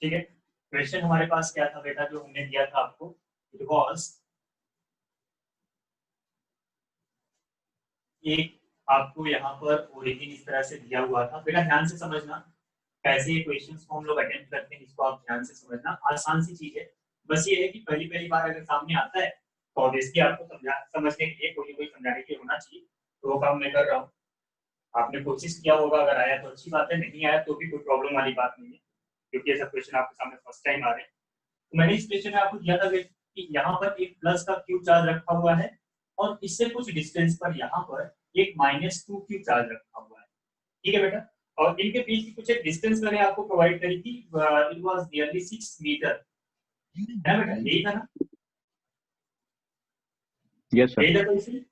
ठीक है, क्वेश्चन हमारे पास क्या था बेटा जो हमने दिया था आपको, इट वाज एक, आपको यहाँ पर ओरिजिन इस तरह से दिया हुआ था बेटा, ध्यान से समझना कैसे ये क्वेश्चंस को हम लोग अटेम्प्ट करते हैं, इसको आप ध्यान से समझना, आसान सी चीज है। बस ये है कि पहली पहली बार अगर सामने आता है तो ऑब्वियसली आपको समझने के लिए कोई समझाने के लिए होना चाहिए, तो वो काम मैं कर रहा हूँ। आपने कोशिश किया होगा, अगर आया तो अच्छी बात है, नहीं आया तो भी कोई प्रॉब्लम वाली बात नहीं है, क्योंकि ऐसा क्वेश्चन आपके सामने फर्स्ट टाइम आ रहे हैं। तो मैंने इस क्वेश्चन में आपको दिया था कि यहाँ पर एक प्लस का क्यू चार्ज रखा हुआ है और इससे कुछ डिस्टेंस पर यहाँ पर एक -2 क्यू चार्ज रखा हुआ है। ठीक है बेटा, और इनके बीच की कुछ एक डिस्टेंस मैंने आपको प्रोवाइड करी थी, इट वाज नियरली 6 मीटर है बेटा, यही था ना? Yes sir. यही था क्वेश्चन।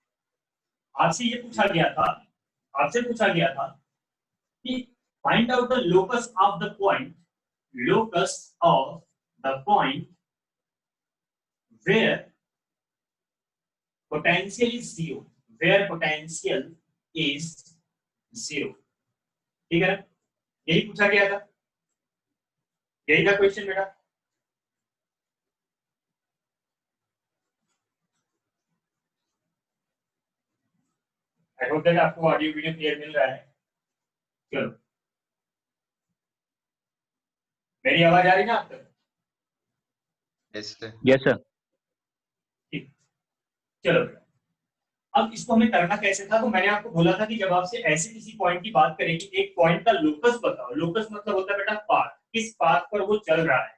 आपसे ये पूछा गया था, आपसे पूछा गया था कि find out the locus of the point, locus of the point where potential is zero, where potential is zero। ठीक है ना, यही पूछा गया था, यही था क्वेश्चन बेटा। आई होप दैट आपको ऑडियो वीडियो क्लियर मिल रहा है। चलो, मेरी आवाज आ रही ना आप तक? Yes sir. ठीक, चलो बेटा, अब इसको हमें करना कैसे था, तो मैंने आपको बोला था कि जब आपसे ऐसे किसी पॉइंट की बात करें कि एक पॉइंट का लोकस बताओ, लोकस मतलब होता है बेटा पाथ, किस पाथ पर वो चल रहा है,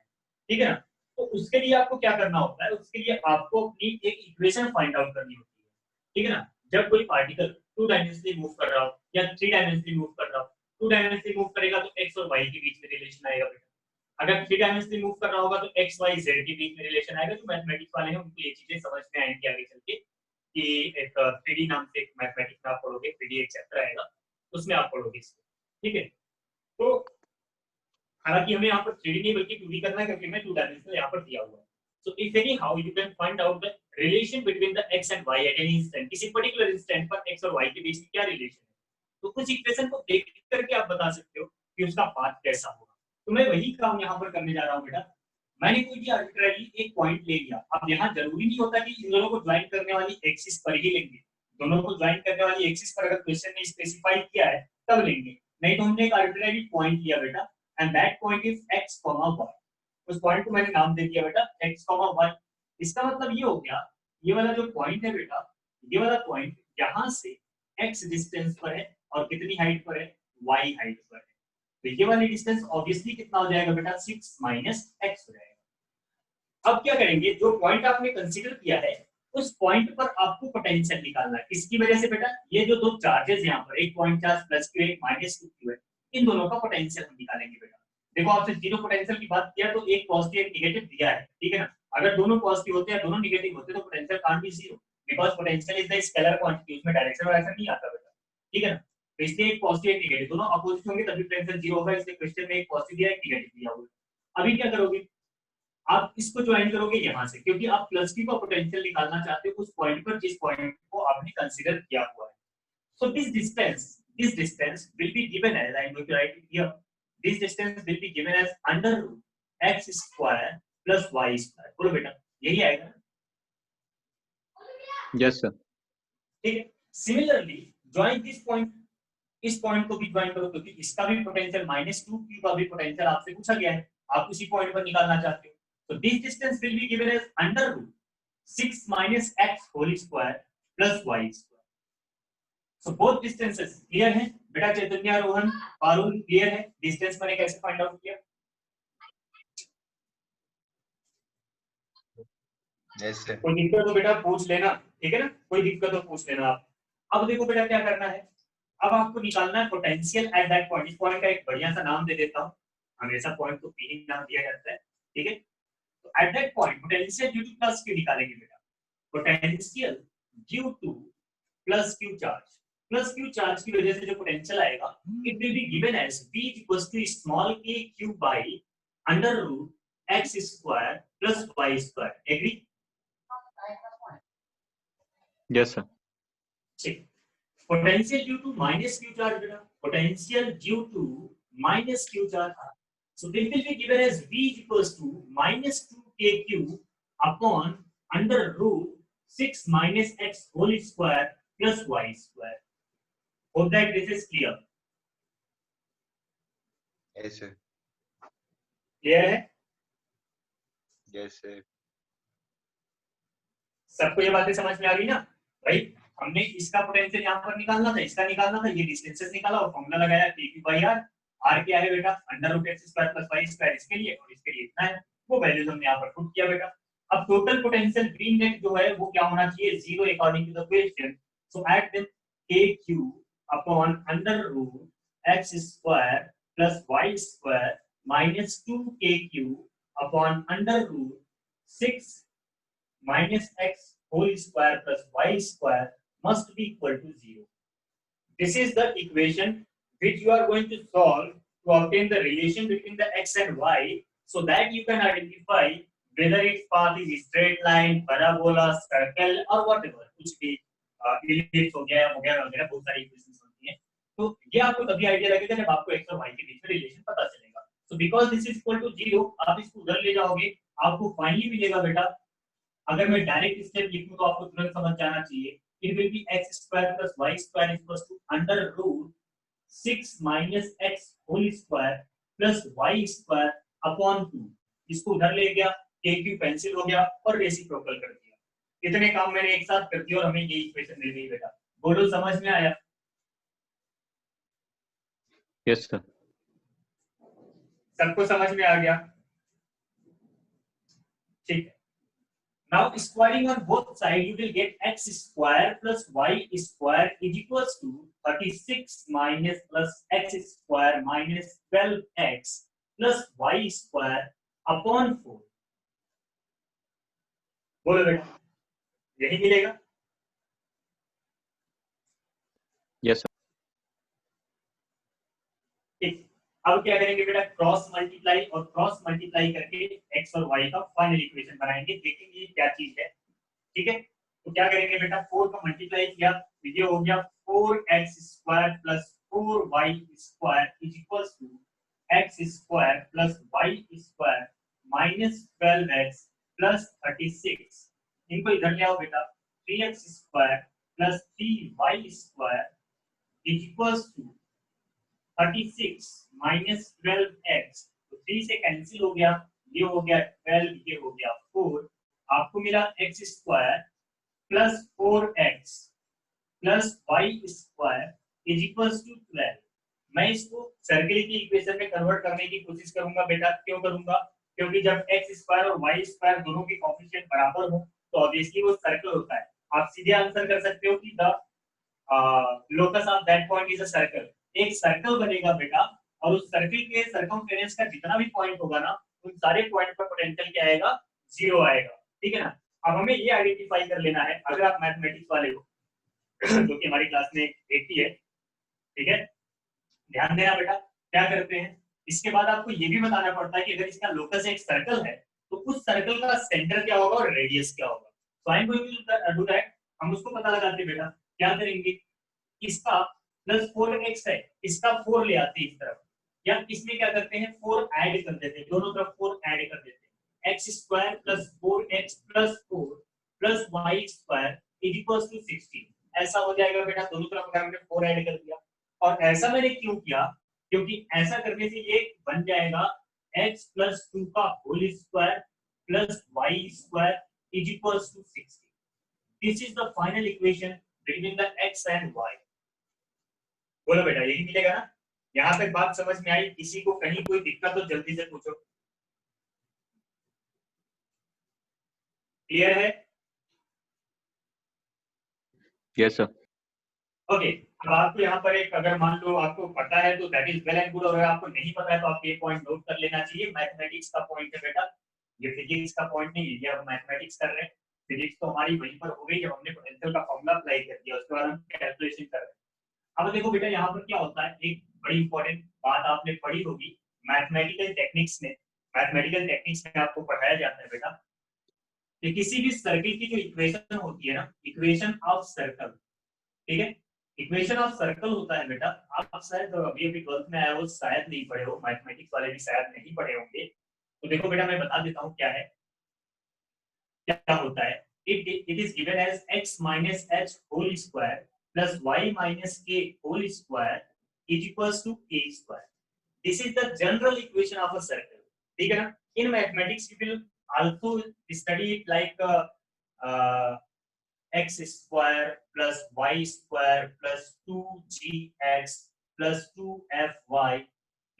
ठीक है ना? तो उसके लिए आपको क्या करना होता है, उसके लिए आपको अपनी एक इक्वेशन फाइंड आउट करनी होती है, ठीक है ना? जब कोई पार्टिकल 2 डायमेंशनली मूव कर रहा हो या 3 डायमेंशनली मूव कर रहा हो, 2 डायमेंशनली मूव करेगा तो एक्स और वाई के बीच में रिलेशन आएगा बेटा, अगर 3 डायमेंशनली मूव कर रहा होगा तो एक्स वाई जेड के बीच में रिलेशन आएगा। जो मैथमेटिक्स वाले हैं उनको ये चीजें समझ में आएंगी आगे चल के, कि एक 3D नाम से एक मैथमेटिक्स में आप पढ़ोगे, 3D एक चैप्टर आएगा, उसमें आप पढ़ोगे इसको, ठीक है? तो हालांकि हमें यहाँ पर 3D नहीं बल्कि 2D करना है, क्योंकि मैं 2 डायमेंशनल यहाँ पर दिया हुआ है। So if any how you can find out the relation between the x and y at any instant, किसी पर्टिकुलर इंस्टेंट पर x और y के बीच में क्या रिलेशन है, तो उस इक्वेशन को देख करके आप बता सकते हो कि उसका पाथ कैसा होगा। तो मैं वही काम यहाँ पर करने जा रहा हूँ बेटा। मैंने कोई भी आर्बिट्रेरी एक पॉइंट ले लिया, अब यहाँ जरूरी नहीं होता कि इन दोनों को ज्वाइन करने वाली एक्सिस पर ही लेंगे, दोनों को ज्वाइन करने वाली एक्सिस पर अगर क्वेश्चन ने स्पेसिफाई किया है तब लेंगे, नहीं तो हमने एक आर्बिट्रेरी पॉइंट लिया बेटा, and that point is x, y। उस पॉइंट को मैंने नाम दे दिया बेटा x, y। इसका मतलब ये हो गया, ये वाला जो पॉइंट है बेटा, ये वाला पॉइंट यहाँ से x डिस्टेंस पर है और कितनी हाइट पर है, y हाइट पर है, तो ये वाली डिस्टेंस ऑब्वियसली कितना हो जाएगा बेटा, 6 माइनस x हो जाएगा। अब क्या करेंगे, जो पॉइंट आपने कंसीडर किया है उस पॉइंट पर आपको पोटेंशियल निकालना है। किसकी वजह से बेटा, ये जो दो चार्जेस यहाँ पर, एक पॉइंट चार्ज प्लस क्यू, एक माइनस क्यू है, इन दोनों का पोटेंशियल हम निकालेंगे बेटा। देखो आपसे जीरो पोटेंशियल की बात किया तो एक पॉजिटिव एक निगेटिव दिया है, ठीक है ना? अगर दोनों पॉजिटिव होते हैं दोनों निगेटिव होते तो potential can't be zero, because potential is the scalar quantity, उसमें डायरेक्शन वायरेक्शन नहीं आता बेटा, ठीक है ना? तो इसलिए एक पॉजिटिव एक निगेटिव दोनों अपोजिट होंगे तभी पोटेंशियल जीरो होगा, इसलिए क्वेश्चन में एक पॉजिटिव दिया एक निगेटिव दिया हुआ। अभी क्या करोगे, आप इसको ज्वाइन करोगे यहाँ से, क्योंकि आप प्लस क्यू का पोटेंशियल निकालना चाहते हो उस पॉइंट पर जिस पॉइंट को आपने कंसीडर किया हुआ है। So this distance will be given as, I am going to write it here. This distance will be given as under root x square plus y square। बोलो बेटा, यही आएगा ना? Yes sir. ठीक है। Similarly, join this point, इस point को भी ज्वाइन करो, क्योंकि इसका भी पोटेंशियल -2 क्यू का भी पोटेंशियल आपसे पूछा गया है, आप उसी पॉइंट पर निकालना चाहते हो। तो this distance will be given as under root 6 minus x whole square plus y square. So both distances clear है बेटा? चैतन्य, रोहन, पारुल, क्लियर है? डिस्टेंस मैंने कैसे फाइंड आउट किया? Yes sir. कोई दिक्कत हो बेटा पूछ लेना, ठीक है ना? कोई दिक्कत हो पूछ लेना आप। अब देखो बेटा क्या करना है, अब आपको निकालना है पोटेंशियल एट दैट पॉइंट। इस पॉइंट का एक बढ़िया सा नाम दे देता हूं, हमेशा पॉइंट को पी ही नाम दिया जाता है, ठीक है? तो at that point potential due to plus Q निकालेंगे बेटा। Potential due to plus Q charge, plus Q charge की वजह से जो पोटेंशियल आएगा, it will be given as v equals to small k cube by under root x square plus y square. Agree? Yes sir. ठीक। Potential due to minus Q charge बेटा, potential due to minus Q charge, So it will be given as V is equals to minus 2kq upon under root 6 minus x whole square plus y square. Hope that this is clear. Yes, sir. Clear है? Yes, sir. सबको ये बातें समझ में आ गई ना भाई? हमने इसका पोटेंशियल यहाँ पर निकालना था, इसका निकालना था, ये डिस्टेंसेस निकाला और फॉर्मूला लगाया kq by r. r क्या है बेटा? Under root x square plus y square इसके लिए और इसके लिए इतना है, वो वैल्यूज हमने यहाँ पर पुट किया बेटा. अब टोटल पोटेंशियल ग्रीन नेट जो है वो क्या होना चाहिए? 0 according to the question. So at then kq upon under root x square plus y square minus 2kq upon under root 6 minus x whole square plus y square must be equal to 0. This is the equation which you are going to solve to obtain the relation between the x and y, so that you can identify whether its path is straight line, parabola, circle or whatever. कुछ भी ellipse हो गया वगैरह बहुत सारी equations होती हैं. तो ये आपको तभी आइडिया लगेगा जब आपको x और y के बीच में रिलेशन पता चलेगा. So because this is equal to 0, आप इसको उधर ले जाओगे, आपको फाइनली मिलेगा बेटा. अगर मैं डायरेक्ट स्टेप लिखूं तो आपको तुरंत समझ जाना चाहिए. It will be x square plus y square is equals to under root 6 minus x whole square plus y square upon 2. इसको उधर ले गया, kq कैंसिल हो गया और रेसिप्रोकल कर दिया. इतने काम मैंने एक साथ कर दिए और हमें ये इक्वेशन मिल गई बेटा. बोलो समझ में आया? Yes, sir. सबको समझ में आ गया? ठीक है. Now squaring on both sides, you will get x square plus y square is equals to 36 minus plus x square minus 12x plus y square upon 4. बोलो बेटा, यही मिलेगा? Yes, sir. ठीक. अब क्या करेंगे बेटा? क्रॉस मल्टीप्लाई और क्रॉस मल्टीप्लाई करके x और y का फाइनल इक्वेशन बनाएंगे. देखेंगे क्या चीज है. ठीक है. तो क्या करेंगे बेटा? 4 का मल्टीप्लाई किया तो ये हो गया 4x square plus 4y square is equals to x square plus y square minus 12x plus 36. इनको इधर ले आओ बेटा. 3x square plus 3y square is equals to 36 minus 12x. तो 3 से कैंसिल हो गया, ये हो गया 12, ये हो गया 4. आपको मिला x square plus 4x plus y square is equals to 12. मैं इसको सर्किल की इक्वेशन में कन्वर्ट करने की कोशिश करूंगा बेटा. क्यों करूंगा? क्योंकि जब x स्क्वायर और y स्क्वायर दोनों के कोएफिशिएंट बराबर हो तो ऑब्वियसली वो सर्कल होता है. आप सीधे आंसर कर सकते हो कि the locus of that point is a circle. एक सर्कल बनेगा बेटा और उस सर्कल के सरकमफेरेंस का जितना भी पॉइंट होगा ना, उन सारे पॉइंट पर पोटेंशियल क्या आएगा? 0 आएगा. ठीक है ना. अब हमें ये आइडेंटिफाई कर लेना है. अगर आप मैथमेटिक्स वाले हो जो कि हमारी क्लास में एक ही है, ठीक है, ध्यान देना बेटा. क्या करते हैं, इसके बाद आपको ये भी बताना पड़ता है कि अगर इसका लोकस एक सर्कल है तो उस सर्कल का सेंटर क्या होगा और रेडियस क्या होगा. So I am going to do that. हम उसको पता लगाते बेटा. क्या करेंगे? इसका प्लस 4x है, इसका 4 ले आते हैं इस तरफ, या इसमें क्या करते हैं 4 ऐड कर देते हैं, दोनों तरफ 4 ऐड कर देते हैं. x square plus 4x plus 4 plus y square is equals to 16. ऐसा हो जाएगा बेटा. दोनों तरफ अगर हमने 4 ऐड कर दिया. और ऐसा मैंने क्यों किया? क्योंकि ऐसा करने से ये बन जाएगा x प्लस 2 का whole square plus y square is equals to 16. This is the final equation between the x and y. बोलो बेटा, यही मिलेगा ना? यहाँ तक बात समझ में आई? किसी को कहीं कोई दिक्कत तो जल्दी से पूछो. क्लियर है? Yes, sir. ओके. अब आपको यहाँ पर एक, अगर मान लो आपको पता है तो that is well and good, और अगर आपको नहीं पता है तो आपको ये पॉइंट नोट कर लेना चाहिए. मैथमेटिक्स का पॉइंट है बेटा, ये फिजिक्स का पॉइंट नहीं है. ये हम मैथमेटिक्स कर रहे हैं. फिजिक्स तो हमारी वहीं पर हो गई जब हमने पोटेंशियल का फॉर्मूला अप्लाई कर दिया, उसके बाद हम कैलकुलेशन कर रहे हैं. अब देखो बेटा, यहाँ पर क्या होता है, एक बड़ी इंपॉर्टेंट बात आपने पढ़ी होगी मैथमेटिकल टेक्निक्स में. मैथमेटिकल टेक्निक्स में आपको पढ़ाया जाता है बेटा कि किसी भी सर्किल की जो इक्वेशन होती है ना, इक्वेशन ऑफ सर्कल, ठीक है, इक्वेशन ऑफ सर्कल होता है बेटा, आप शायद अभी अभी 12th में आए हो, शायद नहीं पढ़े हो, मैथमेटिक्स वाले भी शायद नहीं पढ़े होंगे, तो देखो बेटा मैं बता देता हूँ क्या है, क्या होता है। It is given as x minus h whole square plus y minus k whole square is equals to a square. This is the general equation of a circle. ठीक है ना? In mathematics you will also study it like uh, x square plus y square plus 2gx plus 2fy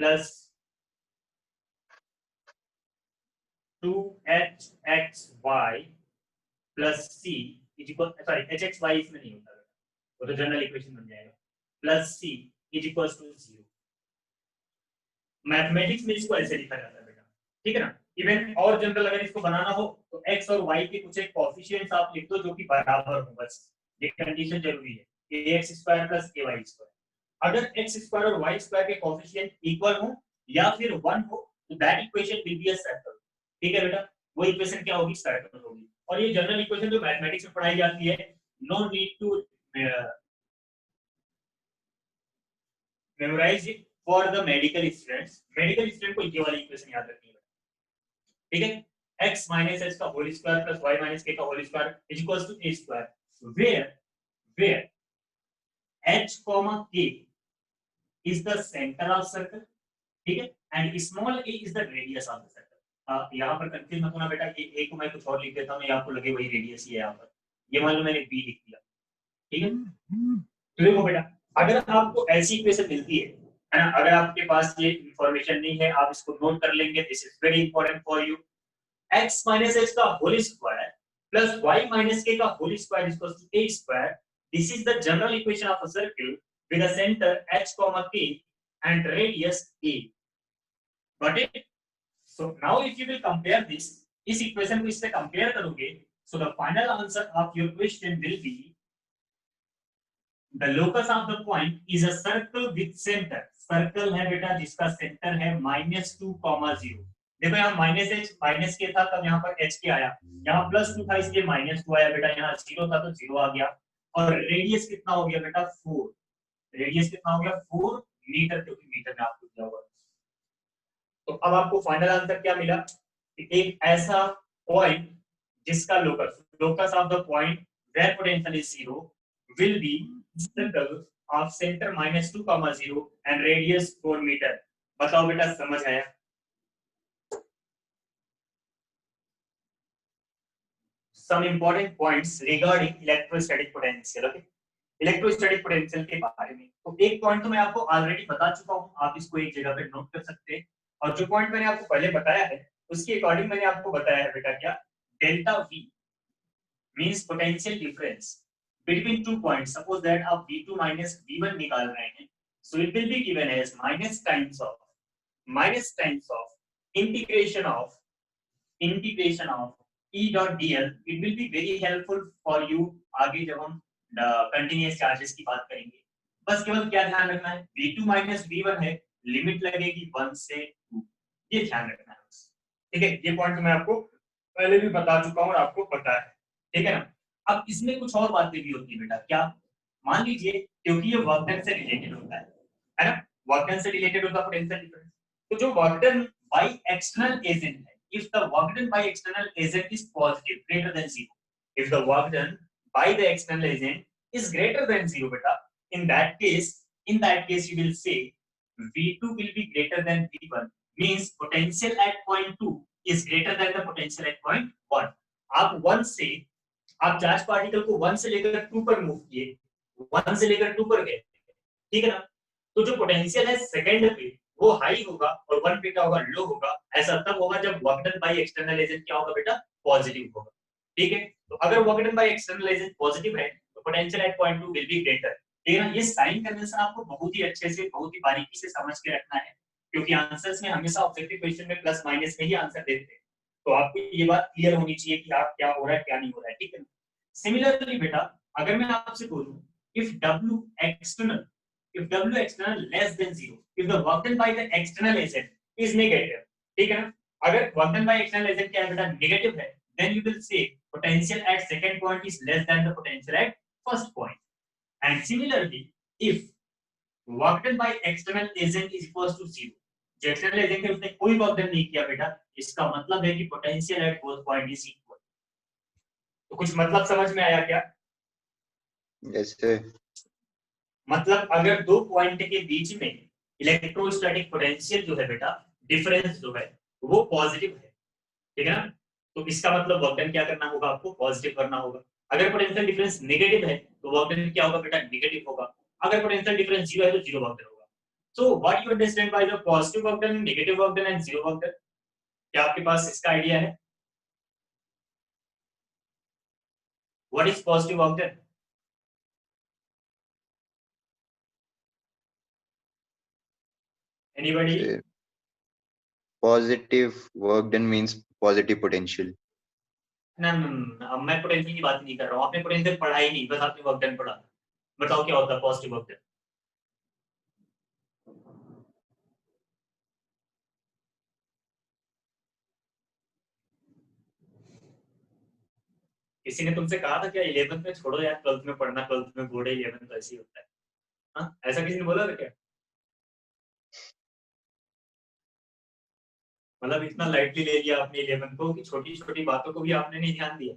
plus 2hxy plus C is equal, sorry H X Y इसमें नहीं होता, वो तो general equation बन जाएगा, plus C is equal to 0। Mathematics में इसको ऐसे लिखा जाता है बेटा, ठीक है ना। इवन और जनरल अगर इसको बनाना हो तो एक्स और वाई के कुछ एक कोएफिशिएंट्स आप लिख दो जो कि बराबर हो, बस ये कंडीशन जरूरी है, ax square plus ay square. अगर x स्क्वायर और y स्क्वायर के कोएफिशिएंट इक्वल हो या फिर 1 हो तो that equation will be a circle. ठीक है बेटा, वो इक्वेशन क्या होगी, सर्कल होगी। और ये जनरल इक्वेशन जो मैथमेटिक्स में पढ़ाई जाती है, no need to memorize it for the medical students. Medical student को ये वाली इक्वेशन याद रखनी है, ठीक है। x minus h का whole square plus y minus k का whole square is equals to a square, where h k is the center of circle, ठीक है, and small a is the radius of the circle। यहाँ पर confuse मत होना बेटा, ये a को मैं कुछ और लिख देता हूँ, ये आपको लगे वही रेडियस ही है यहाँ पर, ये मान लो मैंने b लिख दिया, ठीक है। तो देखो बेटा, अगर आपको ऐसी इक्वेशन मिलती है ना, अगर आपके पास ये इंफॉर्मेशन नहीं है, आप इसको नोट कर लेंगे, this is very important for you. x minus h का whole square plus y minus k का whole square is equal to a square, this is the general equation of a circle with a center h, k and radius a। Got it? So now if you will compare this, इस equation को इससे compare करोगे, so the final answer of your question will be the locus of the point is a circle with center। Circle है बेटा जिसका centre है -2,0। देखो यहाँ माइनस एच माइनस के था, तब यहाँ पर एच के आया, यहाँ +2 था इसलिए -2 आया बेटा, यहाँ 0 था तो 0 आ गया। और रेडियस कितना हो गया बेटा, 4। रेडियस कितना हो गया, 4 मीटर, क्योंकि मीटर में आपको दिया हुआ है। तो अब आपको फाइनल आंसर क्या मिला, एक ऐसा पॉइंट जिसका locus of the point where potential is 0 will be circle of center -2,0 and radius 4 metre. बताओ बेटा समझ आया? Some important points regarding electrostatic potential, okay? Electrostatic potential के बारे में तो एक पॉइंट तो मैं आपको ऑलरेडी बता चुका हूं, आप इसको एक जगह पे नोट कर सकते हैं। और जो पॉइंट मैंने आपको पहले बताया है उसके अकॉर्डिंग मैंने आपको बताया है बेटा, क्या, delta V means potential difference between 2 points। suppose that आप V2 minus V1 निकाल रहे हैं, so it will be given as minus times of integration of E dot dl। it will be very helpful for you आगे जब हम continuous charges की बात करेंगे। बस केवल क्या ध्यान रखना है, V2 minus V1 है, लिमिट लगेगी 1 से 2, ये ध्यान रखना है बस, ठीक है। ये पॉइंट मैं आपको पहले भी बता चुका हूं और आपको पता है, ठीक है ना। अब इसमें कुछ और बातें भी होती है बेटा, क्या, मान लीजिए क्योंकि ये वर्क डन से रिलेटेड होता है ना, वर्क डन से रिलेटेड होता है पोटेंशियल डिफरेंस। तो जो work done by external agent है, if the work done by external agent is positive greater than 0, if the work done by the external agent is greater than 0 बेटा, in that case you will say V2 will be greater than V1, means potential at point 2 is greater than the potential at point 1। आप 1 से, आप charge particle को 1 से लेकर 2 पर move किए, 1 से लेकर 2 पर गए, ठीक है ना। तो जो पोटेंशियल है सेकंड पे वो हाई होगा और 1 पे क्या होगा, लो होगा। ऐसा तब होगा जब work done by external agent क्या होगा बेटा, पॉजिटिव होगा, ठीक है। तो अगर work done by external agent positive है तो potential at point 2 will be greater, ठीक है ना। ये साइन कन्वेंशन आपको बहुत ही अच्छे से, बहुत ही बारीकी से समझ के रखना है, क्योंकि आंसर्स में हमेशा ऑब्जेक्टिव क्वेश्चन में प्लस माइनस में ही आंसर देते हैं। तो आपको ये बात क्लियर होनी चाहिए कि आप क्या हो रहा है क्या नहीं हो रहा है, ठीक है। सिमिलरली बेटा, अगर मैं आपसे बोलूं if W external less than 0, if the work done by the external agent is negative, ठीक है ना। अगर work done by external agent क्या है बेटा, नेगेटिव है, then you will say potential at second point is less than the potential at first point। And similarly if work done by external agent is equals to 0, जो external agent है उसने कोई work done नहीं किया बेटा, इसका मतलब है कि potential at both point is equal. तो कुछ मतलब समझ में आया क्या? Yes sir. मतलब अगर दो पॉइंट के बीच में इलेक्ट्रोस्टैटिक पोटेंशियल जो है बेटा, डिफरेंस जो है वो पॉजिटिव है, ठीक है ना, तो इसका मतलब वर्क डन क्या करना होगा, आपको पॉजिटिव करना होगा। अगर पोटेंशियल डिफरेंस नेगेटिव है तो वर्क डन क्या होगा बेटा, नेगेटिव होगा। अगर पोटेंशियल डिफरेंस जीरो है तो जीरो वर्क डन होगा। So what you understand by the positive work done, negative work done and zero work done? क्या आपके पास इसका आइडिया है? What is positive work done? Anybody? Sir, positive work done means positive potential. ना अब मैं potential की बात नहीं कर रहा हूँ, आपने पोटेंशियल पढ़ा ही नहीं, बस आपने वर्क डन पढ़ा। बताओ क्या होता है पॉजिटिव वर्क डन? किसी ने तुमसे कहा था क्या 11th में छोड़ो यार, 12th में पढ़ना, 12th में बोर्ड है, 11th तो ऐसे ही होता है? हाँ, ऐसा किसी ने बोला था क्या? मतलब इतना लाइटली ले लिया आपने 11th को कि छोटी छोटी बातों को भी आपने नहीं ध्यान दिया।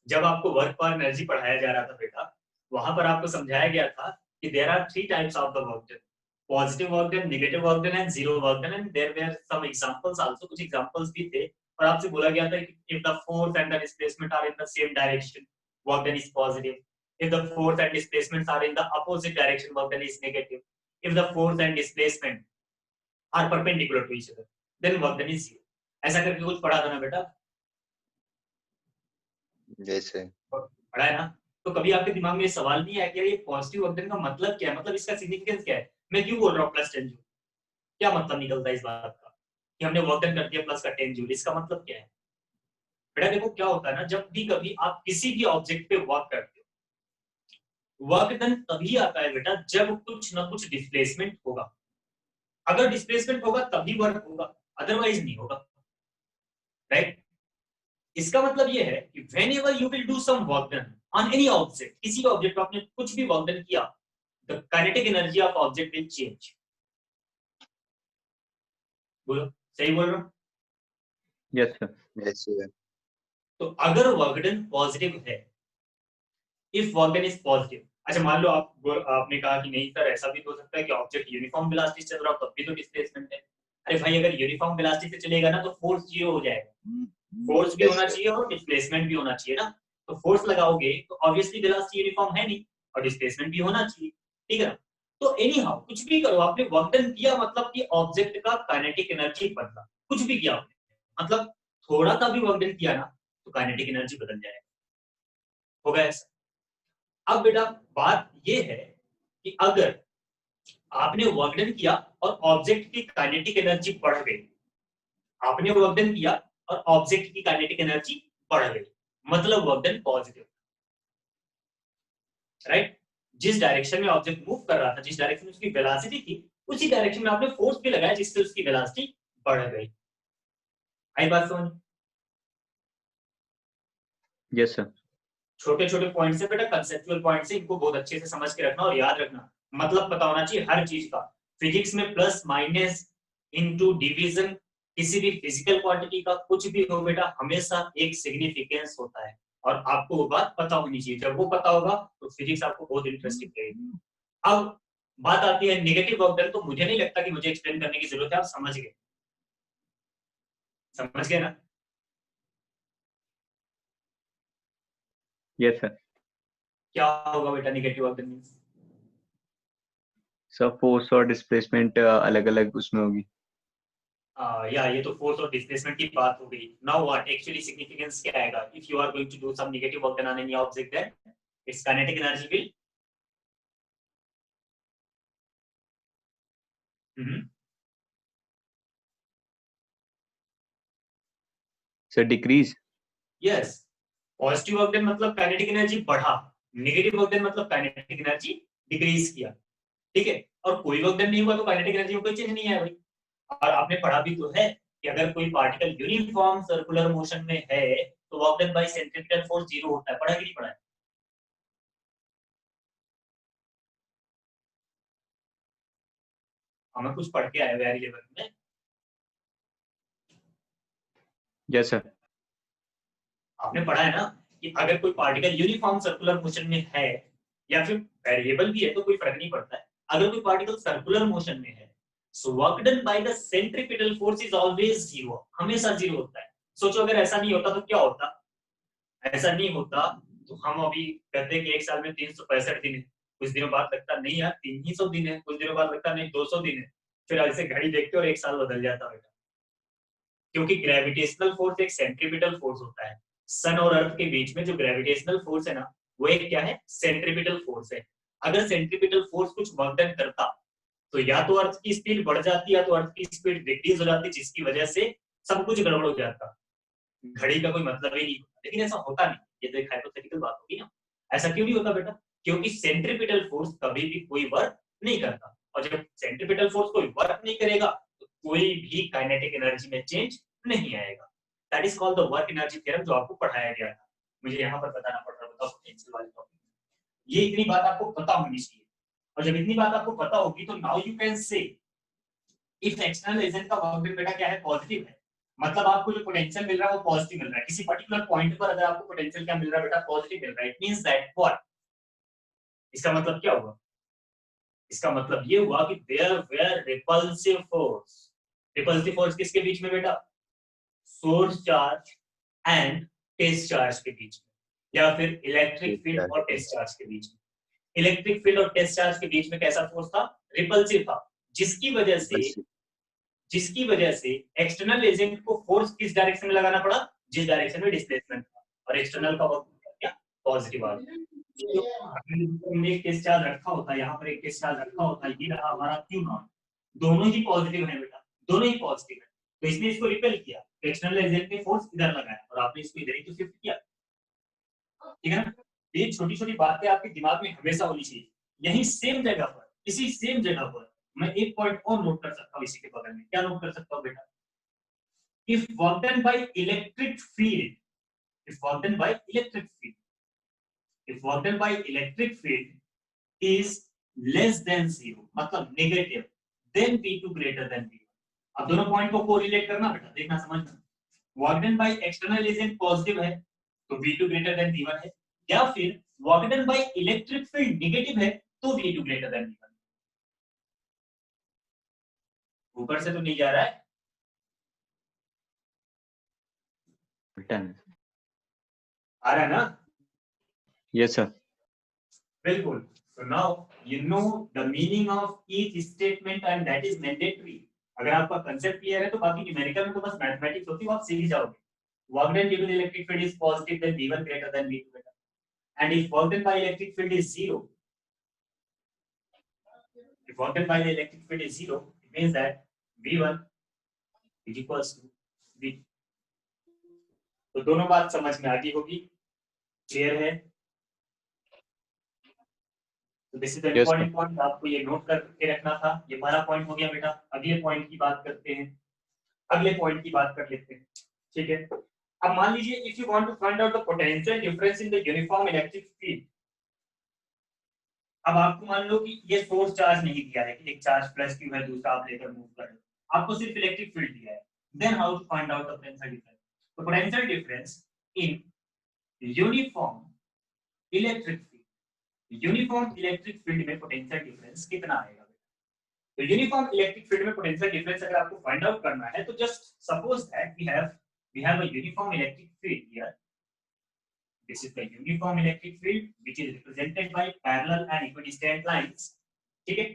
जब आपको वर्क फॉर एनर्जी पढ़ाया जा रहा था बेटा, वहां पर आपको समझाया गया था कि there are three types of the work done, positive work done, negative work done and zero work done, and there were some examples also, कुछ एग्जांपल्स भी थे। और आपसे बोला गया था कि if the force and the displacement are in the same direction, work done is positive. If the force and displacement are in the opposite direction, work done is negative. If the force and displacement are perpendicular to each other, then work done is zero. ऐसा करके कुछ पढ़ा था ना बेटा? Yes sir. पढ़ा है ना? तो कभी आपके दिमाग में ये सवाल नहीं आया कि ये पॉजिटिव वर्क डन का मतलब क्या है, मतलब इसका सिग्निफिकेंस क्या है? मैं क्यों बोल रहा हूँ प्लस 10 जूल? क्या मतलब निकलता है इस बात का कि हमने वर्क डन कर दिया प्लस का 10 जूल? इसका मतलब क्या है बेटा? देखो क्या होता है ना, जब भी कभी आप किसी भी ऑब्जेक्ट पे वर्क करते हो, वर्क डन तभी आता है बेटा जब कुछ ना कुछ डिस्प्लेसमेंट होगा। अगर डिस्प्लेसमेंट होगा तभी वर्क होगा, अदरवाइज नहीं होगा, राइट? इसका मतलब ये है कि whenever you will do some work done on any object, किसी भी ऑब्जेक्ट पर आपने कुछ भी वर्क डन किया, the kinetic energy of object will change। बोलो, सही बोल रहा हूँ? Yes sir. Yes sir. तो अगर वर्क डन पॉजिटिव है, if work done is positive, अच्छा मान लो आपने कहा कि नहीं सर ऐसा भी हो सकता है कि ऑब्जेक्ट यूनिफॉर्म वेलोसिटी से चल रहा हो तब भी तो डिस्प्लेसमेंट है। अरे भाई अगर यूनिफॉर्म वेलोसिटी से चलेगा ना तो फोर्स जीरो हो जाएगा, फोर्स भी Yes होना sir. चाहिए और डिस्प्लेसमेंट भी होना चाहिए ना। तो फोर्स लगाओगे तो ऑब्वियसली वेलोसिटी यूनिफॉर्म है नहीं, और डिस्प्लेसमेंट भी होना चाहिए, ठीक है ना? तो एनी हाउ कुछ भी करो, आपने वर्क डन किया मतलब कि ऑब्जेक्ट का काइनेटिक एनर्जी बदला, कुछ भी किया आपने, मतलब थोड़ा सा भी वर्क डन किया ना तो काइनेटिक एनर्जी बदल जाएगा। होगा ऐसा? अब बेटा बात ये है कि अगर आपने वर्क डन किया और ऑब्जेक्ट की काइनेटिक एनर्जी बढ़ गई, आपने वर्क डन किया और ऑब्जेक्ट की काइनेटिक एनर्जी बढ़ गई, मतलब वर्क डन पॉजिटिव, राइट? जिस डायरेक्शन में ऑब्जेक्ट मूव कर रहा था, जिस डायरेक्शन में उसकी वेलोसिटी थी, उसी डायरेक्शन में आपने फोर्स भी लगाया जिससे उसकी वेलोसिटी बढ़ गई। आई बात समझ? Yes sir. छोटे छोटे पॉइंट से बेटा, कंसेप्चुअल पॉइंट से, इनको बहुत अच्छे से समझ के रखना और याद रखना, मतलब पता होना चाहिए हर चीज का। फिजिक्स में प्लस माइनस इनटू डिवीजन, किसी भी फिजिकल क्वांटिटी का कुछ भी हो बेटा, हमेशा एक सिग्निफिकेंस होता है, और आपको वो बात पता होनी चाहिए। जब वो पता होगा तो फिजिक्स आपको बहुत इंटरेस्टिंग लगेगी। अब बात आती है नेगेटिव वर्क डन, तो मुझे नहीं लगता कि मुझे एक्सप्लेन करने की जरूरत है, आप समझ गए, समझ गए ना? Yes sir. क्या होगा बेटा नेगेटिव वर्क डन मींस? सब फोर्स और डिस्प्लेसमेंट अलग अलग उसमें होगी। या ये तो फोर्स और डिस्प्लेसमेंट की बात हो गई। नाउ व्हाट एक्चुअली सिग्निफिकेंस क्या आएगा if you are going to do some negative work done on any object, then its kinetic energy will Sir, decrease. Yes. Positive work done मतलब काइनेटिक एनर्जी बढ़ा, negative work done मतलब kinetic energy decrease किया, ठीक है? और कोई work done नहीं हुआ तो काइनेटिक एनर्जी में कोई चेंज नहीं आया भाई। और आपने पढ़ा भी तो है कि अगर कोई पार्टिकल यूनिफॉर्म सर्कुलर मोशन में है तो work done bye centripetal force zero होता है, पढ़ा कि नहीं पढ़ा है? हमें कुछ पढ़ के आए हुए लेवल में। Yes sir. आपने पढ़ा है ना कि अगर कोई पार्टिकल यूनिफॉर्म सर्कुलर मोशन में है या फिर वेरिएबल भी है तो कोई फर्क नहीं पड़ता है, अगर कोई पार्टिकल सर्कुलर मोशन में है so work done by the centripetal force is always zero, हमेशा जीरो होता है। सोचो अगर ऐसा नहीं होता तो क्या होता, ऐसा नहीं होता तो हम अभी कहते हैं कि एक साल में 365 दिन है, कुछ दिनों बाद लगता नहीं यार 300 दिन है, कुछ दिनों बाद लगता नहीं 200 दिन है, फिर ऐसे घड़ी देखते और एक साल बदल जाता बेटा। क्योंकि ग्रेविटेशनल फोर्स एक सेंट्रीपिटल फोर्स होता है, सन और अर्थ के बीच में जो ग्रेविटेशनल फोर्स है ना वो एक क्या है, सेंट्रीपिटल फोर्स है। अगर सेंट्रीपिटल फोर्स कुछ वर्क डन करता तो या तो अर्थ की स्पीड बढ़ जाती या तो अर्थ की स्पीड डिक्रीज हो जाती, जिसकी वजह से सब कुछ गड़बड़ हो जाता, घड़ी का कोई मतलब ही नहीं होता। लेकिन ऐसा होता नहीं, ये तो एक हाइपोथेटिकल बात होगी ना। ऐसा क्यों नहीं होता बेटा, क्योंकि सेंट्रीपिटल फोर्स कभी भी कोई वर्क नहीं करता, और जब सेंट्रीपिटल फोर्स कोई वर्क नहीं करेगा तो कोई भी काइनेटिक एनर्जी में चेंज नहीं आएगा। That is called the work energy theorem, जो आपको पढ़ाया गया था। मुझे यहाँ पर बताना पड़ रहा, बताओ पोटेंशियल वाले टॉपिक में। ये इतनी बात आपको पता होनी चाहिए, और जब इतनी बात आपको पता होगी तो now you can say if external agent का वर्क डन बेटा क्या है, पॉजिटिव है, मतलब आपको जो पोटेंशियल मिल रहा है वो पॉजिटिव मिल रहा है। किसी पर्टिकुलर पॉइंट पर अगर आपको पोटेंशियल क्या मिल रहा है बेटा, पॉजिटिव मिल रहा है, इट मींस दैट व्हाट, इसका मतलब क्या हुआ, इसका मतलब ये हुआ कि there were repulsive force. Repulsive force किसके बीच में बेटा, source charge and test charge के बीच में, या फिर इलेक्ट्रिक फील्ड और टेस्ट चार्ज के बीच में। इलेक्ट्रिक फील्ड और टेस्ट चार्ज के बीच में कैसा फोर्स था, रिपल्सिव था, जिसकी वजह से एक्सटर्नल एजेंट को फोर्स किस डायरेक्शन में लगाना पड़ा, जिस डायरेक्शन में डिस्प्लेसमेंट था, और एक्सटर्नल का वर्क क्या, पॉजिटिव आ गया। तो एक टेस्ट चार्ज रखा होता है, यहाँ पर एक टेस्ट चार्ज रखा होता है, ये रहा हमारा क्यू नॉट, दोनों ही पॉजिटिव है बेटा, दोनों ही पॉजिटिव है, तो इसने इसको रिपेल किया, एक्सटर्नल एजेंट ने फोर्स इधर लगाया और आपने इसको इधर ही तो शिफ्ट किया, ठीक है ना। ये छोटी छोटी बातें आपके दिमाग में हमेशा होनी चाहिए। यही सेम जगह पर, इसी सेम जगह पर मैं एक पॉइंट और नोट कर सकता हूँ इसी के बगल में, क्या नोट कर सकता हूँ बेटा, if work done by electric field, if work done by electric field, if work done by electric field is less than zero, मतलब negative, then V2 greater than V1। अब दोनों पॉइंट को कोरिलेट करना बेटा, देखना समझना। Work done by external agent positive है तो V2 ग्रेटर देन V1 है, या फिर work done by electric field negative है तो V2 ग्रेटर देन V1। ऊपर से तो नहीं जा रहा है, आ रहा है ना, यस सर। बिल्कुल। So now you know the meaning of each statement and that is mandatory। अगर आपका कंसेप्ट क्लियर है तो बाकी न्यूमेरिकल में तो बस मैथमेटिक्स होती है, वो आप सीख जाओगे। Work done due to the electric field is positive, then V1 greater than V2 better। And if work done by electric field is zero, if work done by the electric field is zero, it means that V1 is equals to V2। तो दोनों बात समझ में आ गई होगी, clear है। तो this is the important point, आपको ये नोट करके रखना था। ये पहला पॉइंट हो गया बेटा। अगले पॉइंट की बात करते हैं, अगले पॉइंट की बात कर लेते हैं, ठीक है। अब मान लीजिए if you want to find out the potential difference in the uniform electric field. अब आपको मान लो कि ये सोर्स चार्ज नहीं दिया है कि एक चार्ज प्लस क्यू है, दूसरा आप लेकर मूव कर रहे हो, आपको सिर्फ इलेक्ट्रिक फील्ड दिया है। Then how to find out the potential difference. तो potential difference in uniform electric field, uniform electric field में पोटेंशियल डिफरेंस कितना आएगा। तो यूनिफॉर्म इलेक्ट्रिक फील्ड में पोटेंशियल डिफरेंस अगर आपको फाइंड आउट करना है तो just suppose that we have a uniform electric field here। This is the uniform electric field which is represented by parallel and equidistant lines, ठीक है।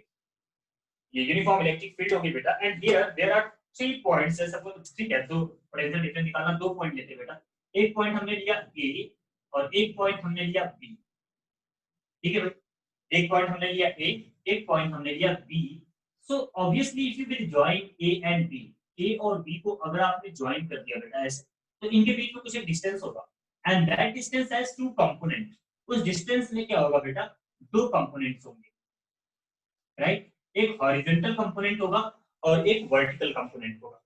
ये uniform electric field होगी बेटा, and here there are 3 points, suppose, ठीक है। तो potential difference निकालना, 2 point लेते हैं बेटा। एक पॉइंट हमने लिया A और एक पॉइंट हमने लिया B, ठीक है भाई। एक पॉइंट हमने लिया A, एक पॉइंट हमने लिया B। So obviously if you will join A and B, A और B को अगर आपने ज्वाइन कर दिया बेटा ऐसे, तो इनके बीच में कुछ एक डिस्टेंस होगा, and that distance has 2 component. उस डिस्टेंस में क्या होगा बेटा, 2 कंपोनेंट्स होंगे, राइट। एक हॉरिजॉन्टल कंपोनेंट होगा और एक वर्टिकल कंपोनेंट होगा,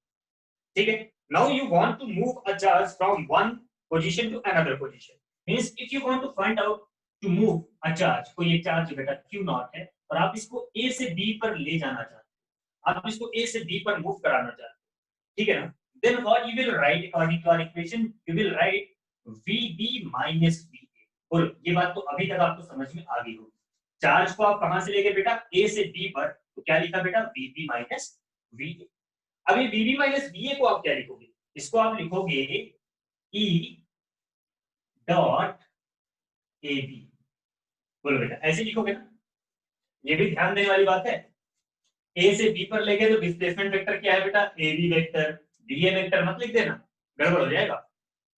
ठीक है। Now you want to move a charge from one position to another position, means if you want to find out to move a charge, कोई एक चार्ज बेटा Q0 है और आप इसको A से B पर ले जाना चाहते आप इसको ए से बी पर मूव कराना चाहते हो, ठीक है ना, then what you will write according to our equation, you will write VB minus VA। और ये बात तो अभी तक आपको समझ में आ गई होगी। चार्ज को आप कहां से लेके बेटा, ए से बी पर, तो क्या लिखा बेटा, VB माइनस VA। अभी VB माइनस VA को आप क्या लिखोगे, इसको आप लिखोगे E डॉट AB। बोलो बेटा, ऐसे लिखोगे ना, ये भी ध्यान देने वाली बात है। ए से बी पर लेके तो डिस्प्लेसमेंट वेक्टर क्या है बेटा, AB वेक्टर, BA वेक्टर मत लिख देना, गड़बड़ हो जाएगा।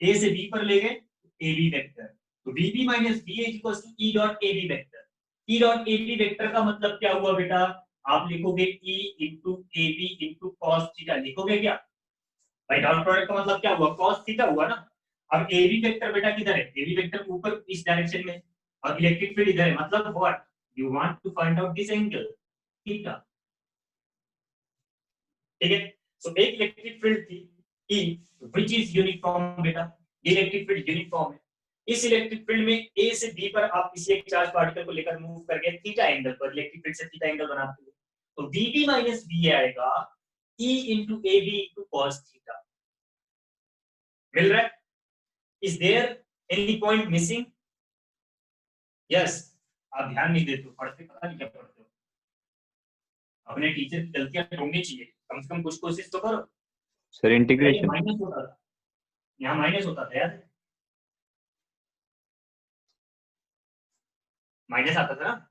ए से बी पर ले गए AB वेक्टर, तो VB minus VA equals to E dot AB vector. E dot AB vector का मतलब क्या हुआ बेटा, आप लिखोगे E into AB into cos theta, लिखोगे क्या भाई, डॉट प्रोडक्ट का मतलब क्या हुआ, कॉस थीटा हुआ ना। अब AB वेक्टर बेटा किधर है, AB वेक्टर ऊपर इस डायरेक्शन में, और इलेक्ट्रिक फील्ड इधर है, मतलब what you want to find out this angle theta, ठीक है। सो एक इलेक्ट्रिक फील्ड थी E व्हिच इज यूनिफॉर्म बेटा, ये इलेक्ट्रिक फील्ड यूनिफॉर्म है। इस इलेक्ट्रिक फील्ड में ए से बी पर आप किसी एक चार्ज पार्टिकल को लेकर मूव करके थीटा एंगल पर इलेक्ट्रिक फील्ड से थीटा एंगल बनाते हो, तो VB माइनस VA आएगा E into AB into cos theta. मिल रहा है? Is there any point missing? Yes. आप ध्यान नहीं देते हो, पढ़ते पता नहीं क्या पढ़ते हो। अपने टीचर की गलतियां ढूंढनी चाहिए, कम से कम कुछ कोशिश तो करो। Sir integration. माइनस होता था, यहाँ माइनस होता था यार, माइनस आता था ना,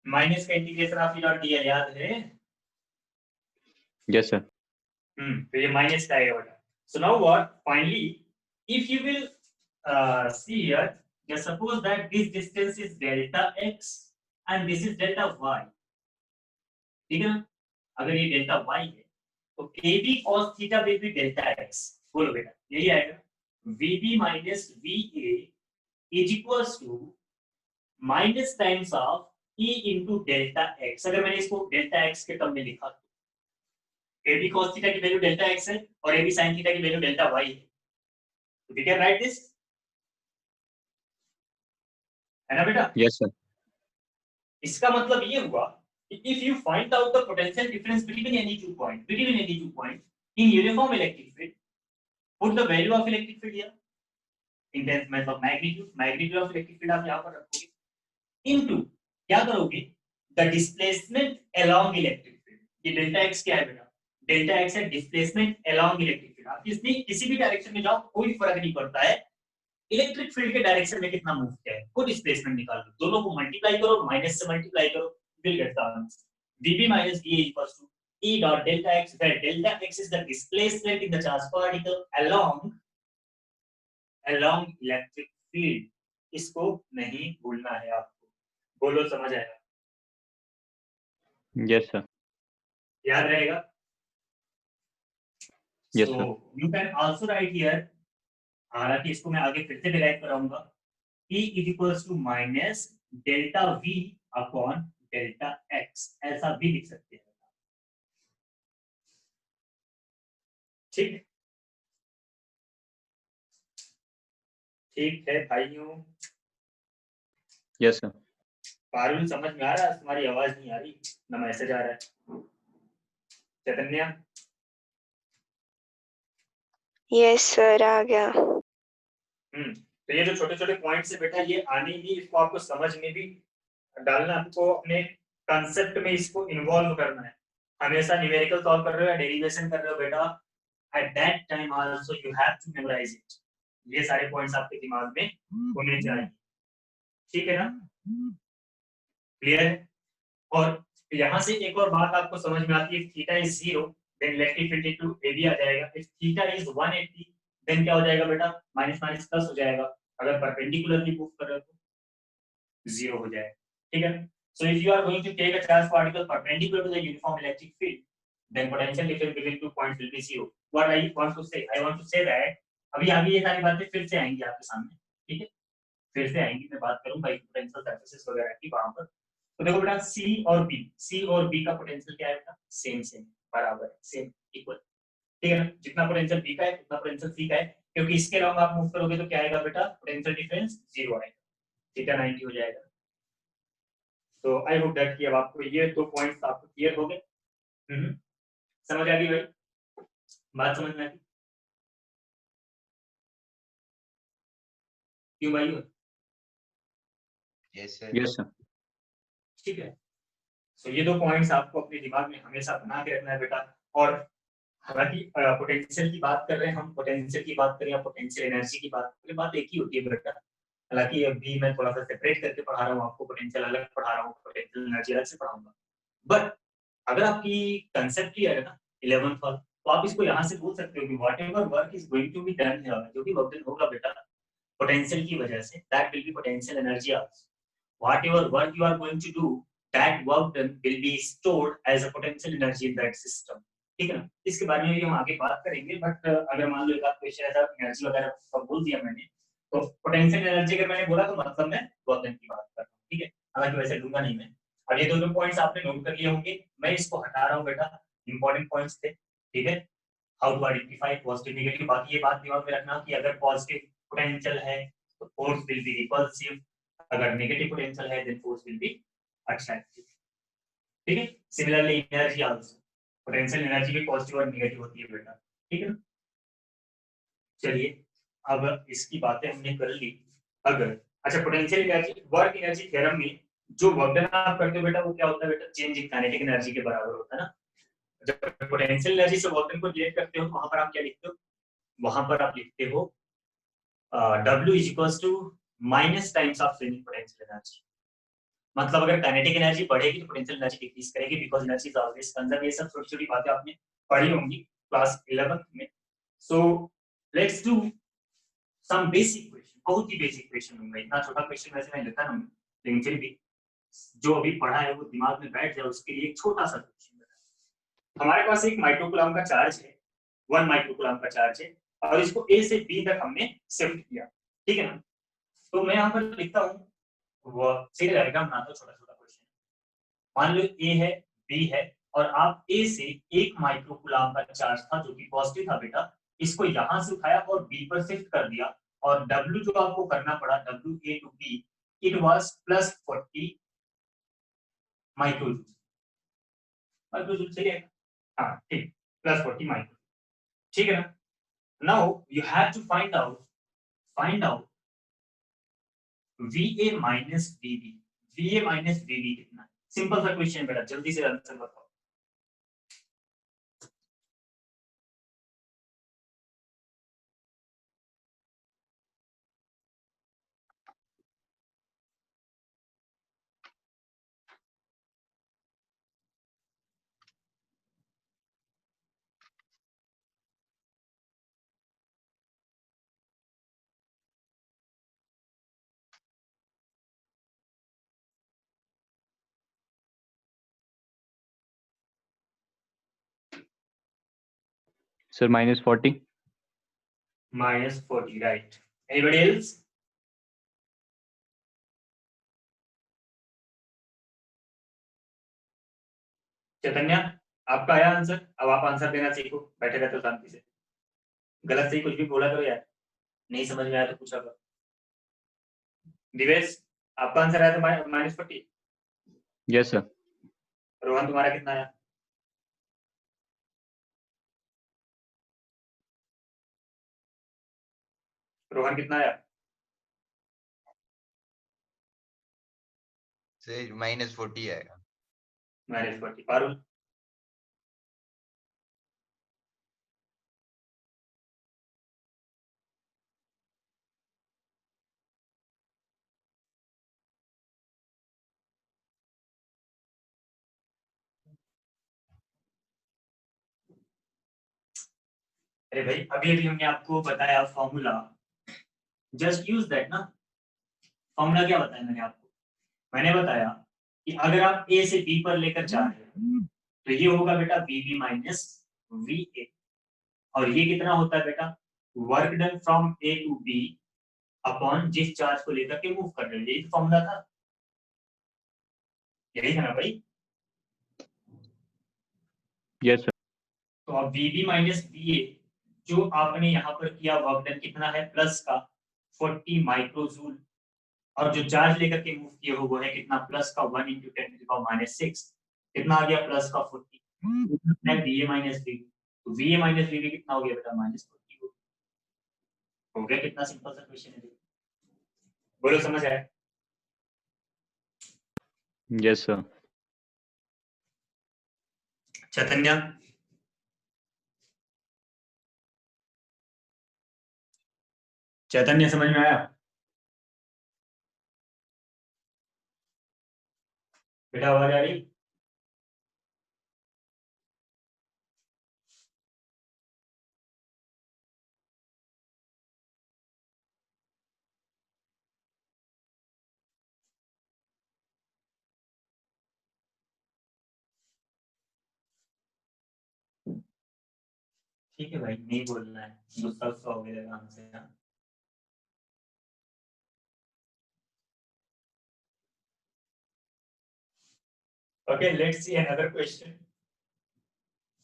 माइनस का इंटीग्रेशन ऑफ डॉट डीएल याद है? Yes sir. तो ये माइनस का आएगा बेटा। So now what finally if you will see here, just suppose that this distance is delta x and this is delta y, ठीक है ना, अगर ये डेल्टा y है तो AB cos theta will be delta x। बोलो बेटा, यही आएगा, VB minus VA is equals to minus times of E into delta x। अगर मैंने इसको डेल्टा x के टर्म में लिखा तो AB cos थीटा की वैल्यू डेल्टा x है और AB sin थीटा की वैल्यू डेल्टा y है, तो वी कैन राइट दिस, है ना बेटा? Yes sir. इसका मतलब ये हुआ कि if you find out the potential difference between any two point in uniform electric field, put the value of electric field here, intense मतलब मैग्नीट्यूड ऑफ इलेक्ट्रिक फील्ड आप यहां पर रखोगे, इनटू क्या करोगे, the displacement along electric field. ये delta x क्या है बेटा, डेल्टा एक्स है डिस्प्लेसमेंट अलोंग इलेक्ट्रिक फील्ड। आप किसी भी डायरेक्शन में जाओ कोई फर्क नहीं पड़ता है, इलेक्ट्रिक फील्ड के डायरेक्शन में कितना मूव किया है, को डिस्प्लेसमेंट निकाल लो, दोनों को मल्टीप्लाई करो, माइनस से मल्टीप्लाई करो, will get the answer. VB minus VA equals to E dot delta x, where delta x is the displacement in the charge particle along electric field। इसको नहीं भूलना है आपको, बोलो समझ आएगा? Yes sir. याद रहेगा? Yes so sir. you can also write here, हालांकि इसको मैं आगे फिर से डिराइव कराऊंगा, E is equals to minus delta V upon delta x, ऐसा भी लिख सकते हैं, ठीक? ठीक है भाइयों, यस सर। पारुल समझ में आ रहा है? तुम्हारी आवाज नहीं आ रही ना, मैसेज आ रहा है। चैतन्य? यस सर, आ गया। तो ये जो छोटे छोटे पॉइंट्स है बेटा, ये आने ही, इसको आपको समझ में भी डालना, आपको अपने कंसेप्ट में इसको इन्वॉल्व करना है। हमेशा न्यूमेरिकल सॉल्व कर रहे हो या डेरिवेशन कर रहे हो बेटा, at that time also you have to memorize it. ये सारे पॉइंट्स आपके दिमाग में होने चाहिए, ठीक है ना? क्लियर है? और यहाँ से एक और बात आपको समझ में आती है, theta is 0 then electric field into AB आ जाएगा, इफ थीटा इज 180 देन क्या हो जाएगा बेटा, माइनस माइनस प्लस हो जाएगा, अगर परपेंडिकुलरली मूव कर रहे हो तो 0 हो जाएगा, ठीक है? So if you are going to take a charge particle perpendicular to the uniform electric field, then potential difference between 2 points will be 0। what I want to say that अभी आगे ये सारी बातें फिर से आएंगी आपके सामने, ठीक है? फिर से आएंगी, मैं बात करूंगा पोटेंशियल सर्फेसेस वगैरह की वहां पर। तो देखो बेटा, C और B का पोटेंशियल क्या है बेटा, सेम बराबर है, सेम इक्वल, ठीक है ना? जितना पोटेंशियल B का है उतना पोटेंशियल C का है, क्योंकि इसके अलावा आप मूव करोगे तो क्या आएगा बेटा, पोटेंशियल डिफरेंस 0 आएगा, थीटा 90 हो जाएगा। तो आई होप दैट कि अब आपको ये 2 पॉइंट्स आपको क्लियर हो गए। समझ आ गई भाई, बात समझ में आ गई? क्यों भाई? Yes Yes, sir. ठीक है, सो ये 2 पॉइंट्स आपको अपने दिमाग में हमेशा बना के रखना है बेटा। और हालांकि पोटेंशियल की बात कर रहे हैं हम, पोटेंशियल की बात करें या पोटेंशियल एनर्जी की बात करें, बात एक ही होती है बेटा। हालांकि अभी मैं थोड़ा सा सेपरेट करके पढ़ा रहा हूँ आपको, पोटेंशियल अलग पढ़ा रहा हूँ, पोटेंशियल एनर्जी अलग से पढ़ाऊंगा। बट अगर आपकी कंसेप्ट क्लियर है ना 11th वाला, तो आप इसको यहाँ से बोल सकते हो कि whatever work is going to be done, जो भी वर्क डन होगा बेटा पोटेंशियल की वजह से, that will be potential energy also. whatever work you are going to do, that work done will be stored as a potential energy in that system। ठीक है ना, इसके बारे में भी हम आगे बात करेंगे। बट अगर मान लो एक आध क्वेश्चन ऐसा एनर्जी वगैरह सब बोल दिया मैंने, तो पोटेंशियल एनर्जी अगर मैंने बोला तो मतलब मैं वर्क डन की बात कर रहा हूँ। ठीक है, हालांकि वैसे दूंगा नहीं मैं। अब ये दो पॉइंट्स आपने नोट कर लिए होंगे, मैं इसको हटा रहा हूँ बेटा, इंपॉर्टेंट पॉइंट्स थे। ठीक है, how to identify positive negative. बाकी ये बात दिमाग में रखना कि अगर पॉजिटिव पोटेंशियल है तो फोर्स विल बी रिपल्सिव, अगर नेगेटिव पोटेंशियल है then force will be attractive. ठीक है, similarly energy also, potential energy भी पॉजिटिव और नेगेटिव होती है बेटा। ठीक है ना, चलिए अब इसकी बातें हमने कर ली। अगर अच्छा potential energy work energy theorem में जो वर्क डन आप करते हो बेटा वो क्या होता है बेटा, चेंज इन काइनेटिक एनर्जी के बराबर होता है ना। जब पोटेंशियल एनर्जी से वर्क डन को रिलेट करते हो वहां पर आप क्या लिखते हो, वहां पर आप लिखते हो W is equals to minus times of swinging potential energy. मतलब अगर काइनेटिक एनर्जी बढ़ेगी तो पोटेंशियल एनर्जी डिक्रीज करेगी, because energy is always conserve. ये सब छोटी छोटी बातें आपने पढ़ी होंगी क्लास 11th में। So let's do some basic question, बहुत ही बेसिक क्वेश्चन होंगे, इतना छोटा क्वेश्चन वैसे मैं लेता नहीं, लेकिन फिर भी जो अभी पढ़ा है वो दिमाग में बैठ जाए उसके लिए एक छोटा सा क्वेश्चन है। हमारे पास एक माइक्रोकूलम का चार्ज है, 1 माइक्रोकूलम का चार्ज है, और इसको ए से बी तक हमने शिफ्ट किया। ठीक है ना, तो मैं यहाँ पर लिखता हूँ, वो सीधे डायग्राम बनाता हूँ, छोटा छोटा क्वेश्चन। मान लो ए है, बी है, और आप ए से 1 माइक्रोकूलम का चार्ज था जो कि पॉजिटिव था बेटा, इसको यहां से उठाया और बी पर शिफ्ट कर दिया, और W जो आपको करना पड़ा, WA to B, it was plus 40 microjoule. Microjoule सही है, हाँ ठीक, प्लस 40 माइक्रो। ठीक है ना, now you have to find out VA minus VB। VA minus VB कितना है? सिंपल सा क्वेश्चन बेटा, जल्दी से आंसर बताओ। Sir, minus 40. Minus 40, right? Anybody else? चैतन्य, आपका आया आंसर? अब आप आंसर देना सीखो, बैठे रहते हो शांति से, गलत सही कुछ भी बोला करो यार, नहीं समझ में आया तो पूछा करो। दिवेश, आपका आंसर आया था माइनस 40। Yes, sir. रोहन, तुम्हारा कितना आया? रोहन कितना आया? सर माइनस 40 आएगा। माइनस 40। पारुल? अरे भाई अभी अभी हमने आपको बताया फॉर्मूला, जस्ट यूज दैट ना। फॉर्मूला क्या बताया मैंने आपको? मैंने बताया कि अगर आप ए से बी पर लेकर जा रहे हो तो ये होगा बेटा VB माइनस VA, और ये कितना होता है बेटा, work done from A to B upon जिस चार्ज को लेकर के मूव कर रहे हो। यही तो फॉर्मूला था, यही था ना भाई? Yes, sir. तो अब VB माइनस VA जो आपने यहाँ पर किया, वर्क डन कितना है प्लस का 40 माइक्रोजूल, और जो चार्ज लेकर के मूव किए हो वो है कितना, प्लस का 1 × 10⁻⁶, कितना आ गया, प्लस का 40 VA माइनस VB, तो VA माइनस VB कितना हो गया बेटा, -40 हो गया। कितना सिंपल सा क्वेश्चन है, बोलो समझ आया? Yes, sir. चैतन्य, चैतन्य समझ में आया? बेटा आवाज आ रही? ठीक है भाई, नहीं बोलना है, गुस्सा गुस्सा हो गया हमसे। Okay, let's see another question.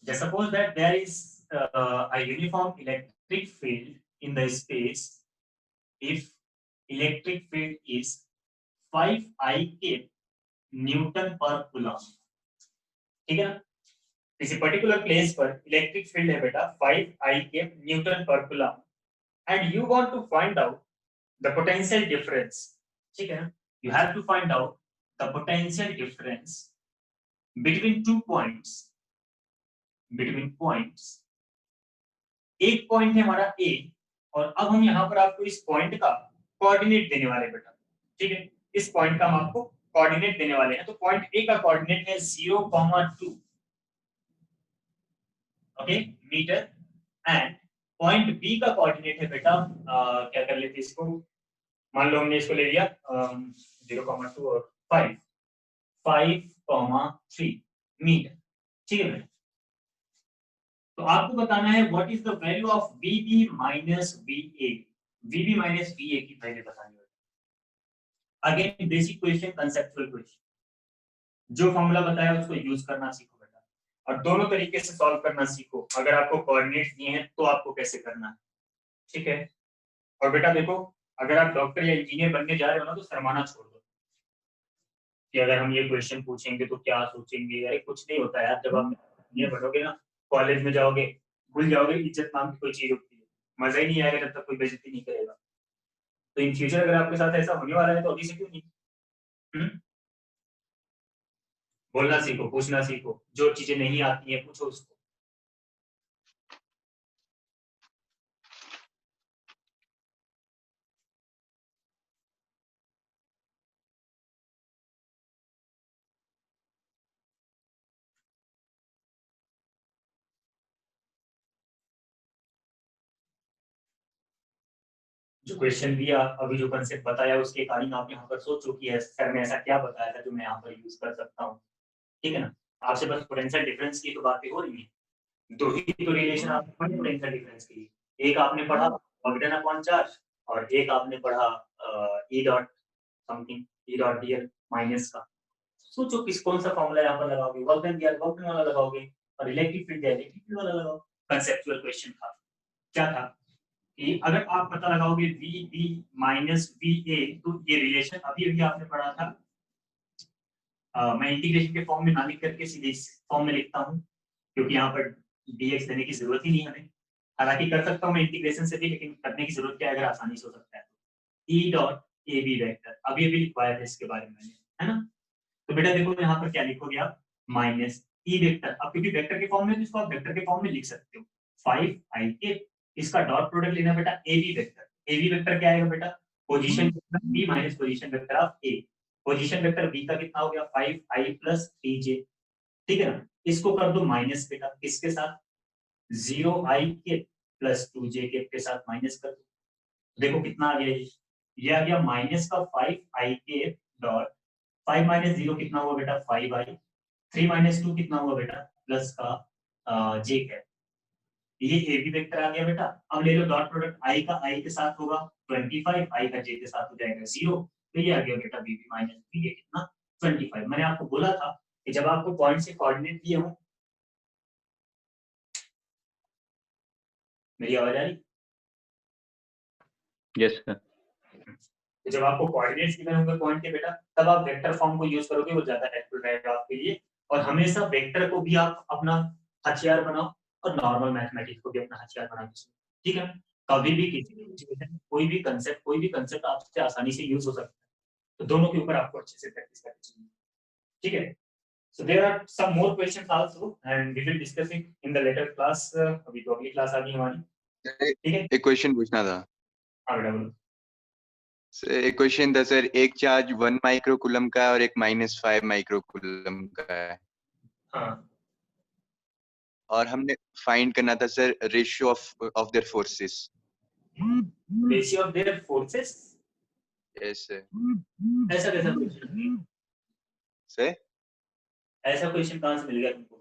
Just suppose that there is a uniform electric field in the space if electric field is 5 IK Newton per Coulomb. ठीक है ना? किसी पर्टिकुलर प्लेस पर इलेक्ट्रिक फील्ड है बेटा 5 IK Newton per Coulomb and you want to find out the potential difference. ठीक है ना? You have to find out the potential difference between two points. Between points, एक पॉइंट है हमारा A और अब हम यहाँ पर आपको इस पॉइंट का कोऑर्डिनेट देने वाले बेटा। ठीक है, इस पॉइंट का हम आपको कोऑर्डिनेट देने वाले हैं। तो पॉइंट A का कोऑर्डिनेट है 0,2 okay meter and point B का कोऑर्डिनेट है बेटा क्या कर लेते इसको, मान लो हमने इसको ले लिया 0,2 और 5,3 मीटर। ठीक है बेटा, तो आपको बताना है what is the value of VB minus VA। VB minus VA की वैल्यू बतानी है। Again basic question, conceptual question, जो फॉर्मूला बताया उसको यूज करना सीखो बेटा, और दोनों तरीके से सॉल्व करना सीखो। अगर आपको कोऑर्डिनेट्स दिए हैं तो आपको कैसे करना है, ठीक है। और बेटा देखो, अगर आप डॉक्टर या इंजीनियर बनने जा रहे हो ना तो शर्माना छोड़ दो कि अगर हम ये क्वेश्चन पूछेंगे तो क्या सोचेंगे। अरे कुछ नहीं होता यार, जब आप इंजीनियर बनोगे ना, कॉलेज में जाओगे, भूल जाओगे इज्जत नाम की कोई चीज होती है। मजा ही नहीं आएगा जब तक कोई बेइज्जती नहीं करेगा। तो इन फ्यूचर अगर आपके साथ ऐसा होने वाला है तो अभी से क्यों नहीं। बोलना सीखो, पूछना सीखो, जो चीजें नहीं आती है पूछो उसको। जो क्वेश्चन दिया, अभी जो कंसेप्ट बताया उसके अकॉर्डिंग आप यहाँ पर सोचो कि सर ने ऐसा क्या बताया था जो मैं यहाँ पर यूज कर सकता हूँ। ठीक है ना, आपसे बस पोटेंशियल डिफरेंस की तो बातें हो रही है। दो ही तो रिलेशन आपने पढ़े पोटेंशियल डिफरेंस की, एक आपने पढ़ा ऑर्बिटल अपॉन चार्ज और एक आपने पढ़ा E dot something, E dot DL minus का। सोचो किस कौन सा फॉर्मूला यहाँ पर लगाओगे, वर्क डन दिया वर्क डन वाला लगाओगे और इलेक्ट्रिक फील्ड दिया इलेक्ट्रिक फील्ड वाला लगाओ। कंसेप्चुअल क्वेश्चन था, क्या था कि अगर आप पता लगाओगे VB माइनस VA तो ये रिलेशन अभी अभी आपने पढ़ा था। मैं इंटीग्रेशन के फॉर्म में ना लिख करके सीधे इस फॉर्म में लिखता हूँ क्योंकि यहाँ पर dx देने की जरूरत ही नहीं हमें। हालांकि कर सकता हूँ मैं इंटीग्रेशन से भी, लेकिन करने की जरूरत क्या है अगर आसानी से हो सकता है तो। E डॉट AB वेक्टर अभी अभी लिखवाया था इसके बारे में मैंने, है ना। तो बेटा देखो यहाँ पर क्या लिखोगे आप, माइनस ई वेक्टर। अब क्योंकि वेक्टर के फॉर्म में तो इसको आप वेक्टर के फॉर्म में लिख सकते हो 5 IK, इसका डॉट प्रोडक्ट लेना बेटा AB वेक्टर। AB वेक्टर क्या आएगा बेटा, position B minus position vector of A। Position vector B का कितना हो गया 5I प्लस 3J। ठीक है ना, इसको कर दो माइनस बेटा किसके साथ, 0IK प्लस 2J के साथ माइनस कर दो। देखो कितना आ गया ये आ गया माइनस का 5IK डॉट 5 माइनस 0 कितना हुआ बेटा 5I, 3 माइनस 2 कितना हुआ बेटा प्लस का J कैप। ये AB वेक्टर आ गया बेटा। अब ले लो डॉट प्रोडक्ट I का I के साथ होगा 25, I का J के साथ हो जाएगा 0। तो ये आ गया बेटा BB माइनस B, ये कितना 25। मैंने आपको बोला था कि जब आपको पॉइंट से कोऑर्डिनेट दिए हो, मेरी आवाज आ रही? Yes, sir. तो जब आपको कोऑर्डिनेट्स गिवन होंगे पॉइंट के बेटा, तब आप वेक्टर फॉर्म को यूज करोगे, वो ज्यादा हेल्पफुल रहेगा आपके लिए। और हमेशा वेक्टर को भी आप अपना हथियार बनाओ और नॉर्मल मैथमेटिक्स को भी अपना हथियार बना के, ठीक है। कभी भी किसी भी सिचुएशन में कोई भी कंसेप्ट आपसे आसानी से यूज हो सकता है, तो दोनों के ऊपर आपको अच्छे से प्रैक्टिस करनी चाहिए, ठीक है। So there are some more questions also and we will discuss it in the later class. अभी तो अगली क्लास आ गई हमारी, ठीक है। एक क्वेश्चन पूछना था हाँ बेटा बोलो। सर। एक क्वेश्चन था सर, एक चार्ज 1 माइक्रोकूलम का है और एक -5 माइक्रोकूलम का है, हाँ, और हमने फाइंड करना था sir ratio of their forces. Ratio of their forces, yes sir. ऐसा कैसा क्वेश्चन, सर ऐसा क्वेश्चन कहाँ से मिल गया तुमको?